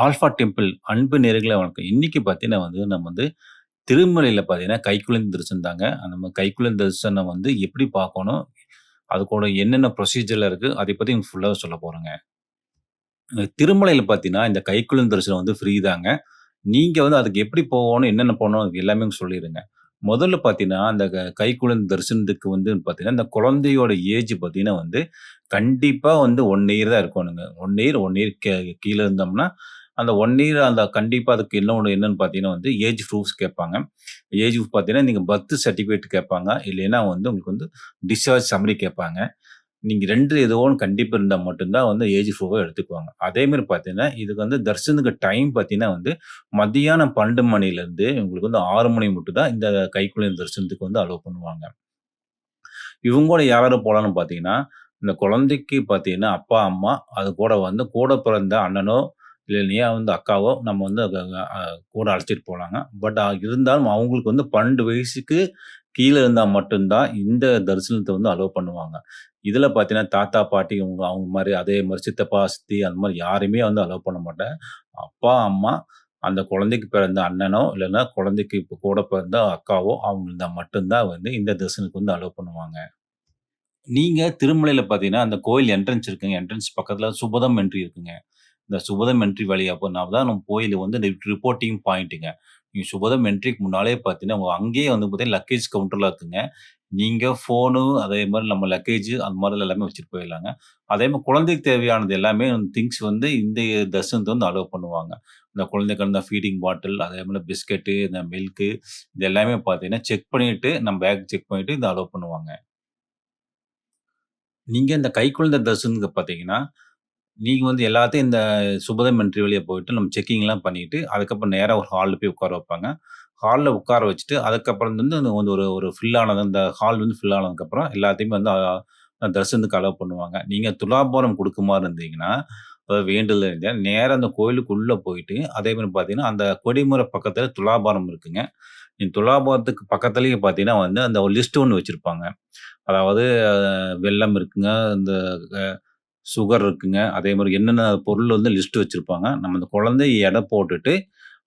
Alpha temple அன்பு நேயர்களே வணக்கம். இன்னைக்கு பார்த்தீங்கன்னா நம்ம திருமலையில பார்த்தீங்கன்னா, கைக்குழந்தை தரிசனம் தாங்க. நம்ம கைக்குழந்தை தரிசனம் எப்படி பார்க்கணும்? அதுக்கூட என்னென்ன ப்ரொசீஜர்லாம் இருக்கு? அதை பத்தி உங்களுக்கு ஃபுல்லா சொல்லப் போறேங்க. திருமலையில பார்த்தீங்கன்னா, இந்த கைக்குழந்தை தரிசனம் ஃப்ரீ தாங்க. நீங்க அதுக்கு எப்படி போகணும்? என்னென்ன பண்ணணும்? அது எல்லாமே சொல்லிர்றேங்க. முதல்ல பார்த்தீங்கன்னா, அந்த கைக்குழந்தை தரிசனத்துக்கு பார்த்தீங்கன்னா, இந்த குழந்தையோட ஏஜ் பார்த்தீங்கன்னா கண்டிப்பா 1 இயர் தான் இருக்கணுங்க. 1 இயர், 1 இயர் கீழ இருந்தோம்னா, அந்த 1 இயர் அந்த கண்டிப்பா அதுக்கு என்னன்னு பார்த்தீங்கன்னா ஏஜ் ப்ரூஃப்ஸ் கேட்பாங்க. ஏஜ் ப்ரூஃப் பார்த்தீங்கன்னா, நீங்க பர்த் சர்டிபிகேட் கேட்பாங்க. இல்லைன்னா உங்களுக்கு டிஸ்சார்ஜ் சம்மரி கேட்பாங்க. நீங்க 2 ஏதோ ஒண்ணு கண்டிப்பா இருந்தா மட்டும் தான் ஏஜ் ப்ரூஃபா எடுத்துக்குவாங்க. அதே மாரி பார்த்தீங்கன்னா, இதுக்கு தரிசனத்துக்கு டைம் பார்த்தீங்கன்னா மதியானம் 12 மணிலேருந்து உங்களுக்கு 6 மணி மட்டும் தான் இந்த கைக்குழந்தை தரிசனத்துக்கு அலோவ் பண்ணுவாங்க. இவங்க யார் யார் போலான்னு பார்த்தீங்கன்னா, இந்த குழந்தைக்கு பார்த்தீங்கன்னா, அப்பா, அம்மா அது கூட கூட பிறந்த அண்ணனோ, இல்லையா அக்காவோ நம்ம கூட அழைச்சிட்டு போலாங்க. பட் இருந்தாலும் அவங்களுக்கு 12 வயசுக்கு கீழ இருந்தா மட்டும் தான் இந்த தரிசனத்த அலோவ் பண்ணுவாங்க. இதில பார்த்தீங்கன்னா, தாத்தா, பாட்டி அவங்க மாரி அதே மாரி சித்தப்பா, சித்தி அந்த மாரி யாரையுமே அலோவ் பண்ண மாட்டாங்க. அப்பா, அம்மா, அந்த குழந்தைக்கு பிறந்த அண்ணனோ, இல்லன்னா குழந்தைக்கு கூட பிறந்த அக்காவோ அவங்க இருந்தா மட்டும் தான் இந்த தரிசனத்துக்கு அலோவ் பண்ணுவாங்க. நீங்க திருமலையில பார்த்தீங்கன்னா, அந்த கோயில் என்ட்ரன்ஸ் இருக்குங்க. என்ட்ரன்ஸ் பக்கத்தில சுபதம் என்ட்ரி இருக்குங்க. இந்த சுபதம் என்ட்ரி வழியா போனா தான் நம்ம கோயில் ரிப்போர்ட்டிங் பாயிண்ட்டுங்க. நீங்க சுபதம் என்ட்ரிக்கு முன்னாலே பார்த்தீங்கன்னா, அங்கேயே பார்த்தீங்கன்னா லக்கேஜ் கவுண்டர்லாம் இருக்குங்க. நீங்க ஃபோனு அதே மாரி நம்ம லக்கேஜ் அந்த மாரிலாம் எல்லாமே வச்சுட்டு போயிடலாங்க. அதே மாரி குழந்தைக்கு தேவையானது எல்லாமே திங்ஸ் இந்த தர்ஷனத்த அலோவ் பண்ணுவாங்க. இந்த குழந்தைக்கு அந்த ஃபீடிங் பாட்டில், அதே மாரி பிஸ்கட்டு, இந்த மில்க்கு இது எல்லாமே பார்த்தீங்கன்னா, செக் பண்ணிட்டு நம்ம பேக் செக் பண்ணிட்டு இத அலோவ் பண்ணுவாங்க. நீங்க இந்த கைக்குழந்தை தரிசனத்துக்கு பார்த்தீங்கன்னா, நீங்க எல்லாத்தையும் இந்த சுபதம் என்ட்ரி வழியா போயிட்டு நம்ம செக்கிங்லாம் பண்ணிட்டு, அதுக்கப்புறம் நேரா ஒரு ஹால்ல போய் உட்கார வைப்பாங்க. ஹால்ல உட்கார வச்சுட்டு, அதுக்கப்புறம் அந்த ஒரு ஒரு ஃபில் ஆனது அந்த ஹால் ஃபில் ஆனதுக்கப்புறம் எல்லாத்தையுமே தரிசனத்துக்கு அலோவ் பண்ணுவாங்க. நீங்க துலாபாரம் குடுக்க மாரி இருந்தீங்கன்னா, அதாவது வேண்டுதல் இருந்தா நேரா அந்த கோயிலுக்குள்ள போயிட்டு, அதே மாரி பார்த்தீங்கன்னா, அந்த கொடிமர பக்கத்தில துலாபாரம் இருக்குங்க. நீங்க துலாபாரத்துக்கு பக்கத்திலேயே பார்த்தீங்கன்னா அந்த ஒரு லிஸ்ட் ஒண்ணு வச்சிருப்பாங்க. அதாவது வெல்லம் இருக்குங்க, இந்த அ சுகர் இருக்குங்க. அதே மாரி என்னென்ன பொருள் லிஸ்ட் வச்சிருப்பாங்க. நம்ம அந்த குழந்தை எடை போட்டுட்டு,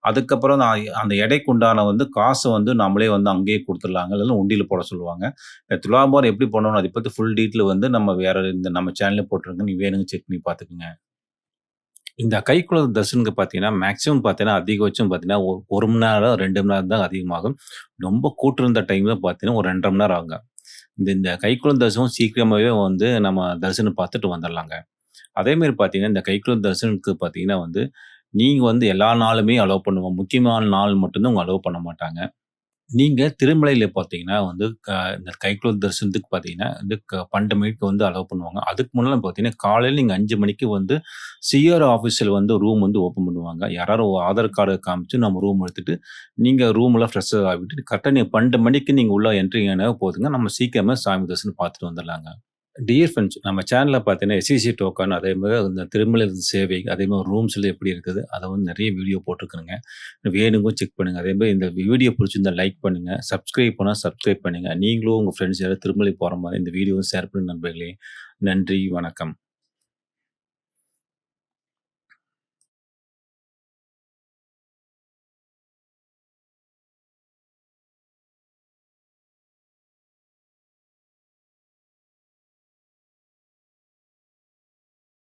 அதுக்கப்புறம் அந்த எடைக்கு உண்டான காச நம்மளே அங்கேயே குடுத்துடலாங்க. இல்லன்னா உண்டியல்ல போட சொல்லுவாங்க. இந்த துலாபாரம் எப்படி பண்ணணும், அத பத்தி ஃபுல் டீட்டெயில் நம்ம வேற இந்த நம்ம சேனல்லே போட்டுருங்க. நீங்க வேணுங்க செக் பண்ணி பார்த்துக்கங்க. இந்த கைக்குழந்தை தர்ஷனுக்கு பார்த்தீங்கன்னா, மேக்ஸிமம் பார்த்தீங்கன்னா, அதிகபட்சம் பார்த்தீங்கன்னா, 1 மணி நேரம், 2 மணி நேரம் தான் அதிகமாகும். ரொம்ப கூட்டம் இருந்த டைம்ல பார்த்தீங்கன்னா, ஒரு 2 1/2 மணி நேரம் ஆகுங்க. இந்த இந்த கைக்குழந்தை தரிசனம் சீக்கிரமாவே நம்ம தரிசனம் பார்த்துட்டு வந்துரலாங்க. அதேமாரி பார்த்தீங்கன்னா, இந்த கைக்குழந்தை தரிசனத்துக்கு பார்த்தீங்கன்னா நீங்க எல்லா நாளுமே அலோவ் பண்ணுவோம். முக்கியமான நாள் மட்டும் தான் அவங்க அலோவ் பண்ண மாட்டாங்க. நீங்க திருமலையில பார்த்தீங்கன்னா இந்த கைக்குழந்தை தரிசனத்துக்கு பார்த்தீங்கன்னா, 12 மணிக்கு அலோவ் பண்ணுவாங்க. அதுக்கு முன்னால பார்த்தீங்கன்னா, காலையில நீங்க 5 மணிக்கு சிஆர்ஓ ஆஃபீஸ்ல ரூம் ஓப்பன் பண்ணுவாங்க. யாராரும் ஆதார் கார்ட காமிச்சு நம்ம ரூம் எடுத்துட்டு, நீங்க ரூம்லாம் ஃப்ரெஷ் ஆகிட்டு கரெக்ட்டா நீங்க 12 மணிக்கு நீங்க உள்ள என்ட்ரி ஆனா போதுங்க. நம்ம சீக்கிரமா சாமி தரிசனம் பார்த்துட்டு வந்துரலாங்க. டியர் ஃபிரெண்ட்ஸ், நம்ம சேனல்ல பார்த்தீங்கன்னா, எஸ்இசி டோக்கன் அதேமாரி இந்த திருமலை சேவை, அதேமாரி ரூம்ஸ்ல எப்படி இருக்குது, அத நெறைய வீடியோ போட்டுருக்கிறேங்க. வேணுங்க செக் பண்ணுங்க. அதேமாரி இந்த வீடியோ புடிச்சிருந்தா லைக் பண்ணுங்க. சப்ஸ்கிரைப் பண்ணா சப்ஸ்கிரைப் பண்ணுங்க. நீங்களும் உங்க ஃப்ரெண்ட்ஸ் யாராவது திருமலை போற மாரி இந்த வீடியோவ ஷேர் பண்ணுங்க நண்பர்களே. நன்றி, வணக்கம்.